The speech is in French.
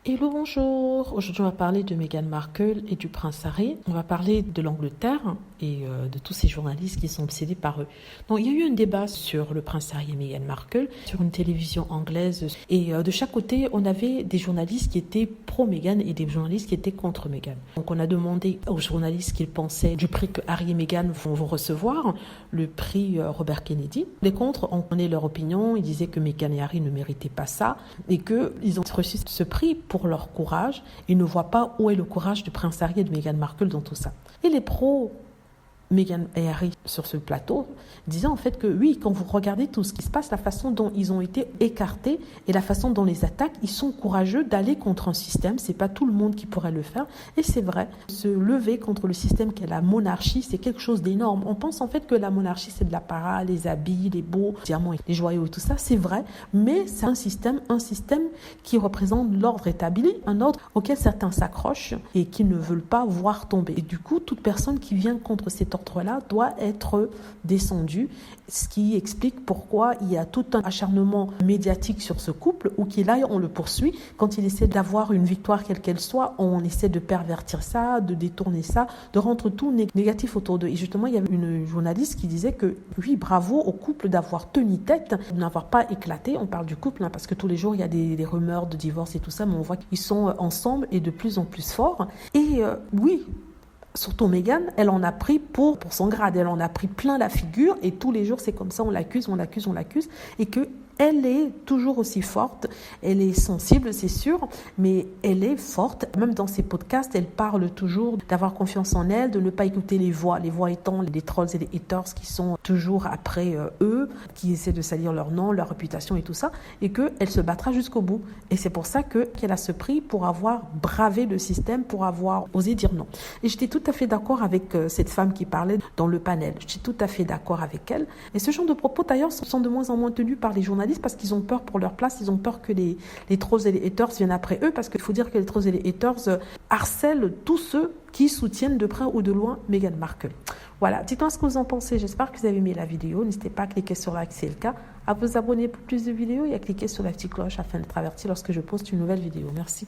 Hello, bonjour. Aujourd'hui, on va parler de Meghan Markle et du prince Harry. On va parler de l'Angleterre et de tous ces journalistes qui sont obsédés par eux. Donc, il y a eu un débat sur le prince Harry et Meghan Markle sur une télévision anglaise. Et de chaque côté, on avait des journalistes qui étaient pro-Meghan et des journalistes qui étaient contre Meghan. Donc, on a demandé aux journalistes ce qu'ils pensaient du prix que Harry et Meghan vont recevoir, le prix Robert Kennedy. Les contre, on connaît leur opinion. Ils disaient que Meghan et Harry ne méritaient pas ça et qu'ils ont reçu ce prix pour leur courage. Ils ne voient pas où est le courage du prince Harry et de Meghan Markle dans tout ça. Et les pros Meghan et Harry sur ce plateau disaient en fait que oui, quand vous regardez tout ce qui se passe, la façon dont ils ont été écartés et la façon dont les attaquent, ils sont courageux d'aller contre un système. C'est pas tout le monde qui pourrait le faire. Et c'est vrai, se lever contre le système qu'est la monarchie, c'est quelque chose d'énorme. On pense en fait que la monarchie, c'est de l'apparat, les habits, les beaux diamants, les joyaux et tout ça. C'est vrai, mais c'est un système qui représente l'ordre établi, un ordre auquel certains s'accrochent et qui ne veulent pas voir tomber. Et du coup, toute personne qui vient contre cet ordre-là doit être descendue, ce qui explique pourquoi il y a tout un acharnement médiatique sur ce couple, où qu'il aille, on le poursuit. Quand il essaie d'avoir une victoire quelle qu'elle soit, on essaie de pervertir ça, de détourner ça, de rendre tout négatif autour d'eux. Et justement, il y avait une journaliste qui disait que oui, bravo au couple d'avoir tenu tête, de n'avoir pas éclaté. On parle du couple, parce que tous les jours, il y a des rumeurs de divorce et tout ça, mais on voit qu'ils sont ensemble et de plus en plus forts. Et oui, surtout Meghan, elle en a pris pour son grade, elle en a pris plein la figure et tous les jours c'est comme ça, on l'accuse et que elle est toujours aussi forte, elle est sensible c'est sûr, mais elle est forte, même dans ses podcasts, elle parle toujours d'avoir confiance en elle, de ne pas écouter les voix étant les trolls et les haters qui sont toujours après eux, qui essaient de salir leur nom, leur réputation et tout ça, et qu'elle se battra jusqu'au bout. Et c'est pour ça qu'elle a ce prix pour avoir bravé le système, pour avoir osé dire non. Et j'étais tout à fait d'accord avec cette femme qui parlait dans le panel. Je suis tout à fait d'accord avec elle. Et ce genre de propos, d'ailleurs, sont de moins en moins tenus par les journalistes parce qu'ils ont peur pour leur place, ils ont peur que les trolls et les haters viennent après eux, parce qu'il faut dire que les trolls et les haters harcèlent tous ceux qui soutiennent de près ou de loin Meghan Markle. Voilà, dites-moi ce que vous en pensez. J'espère que vous avez aimé la vidéo. N'hésitez pas à cliquer sur like si c'est le cas, à vous abonner pour plus de vidéos et à cliquer sur la petite cloche afin d'être averti lorsque je poste une nouvelle vidéo. Merci.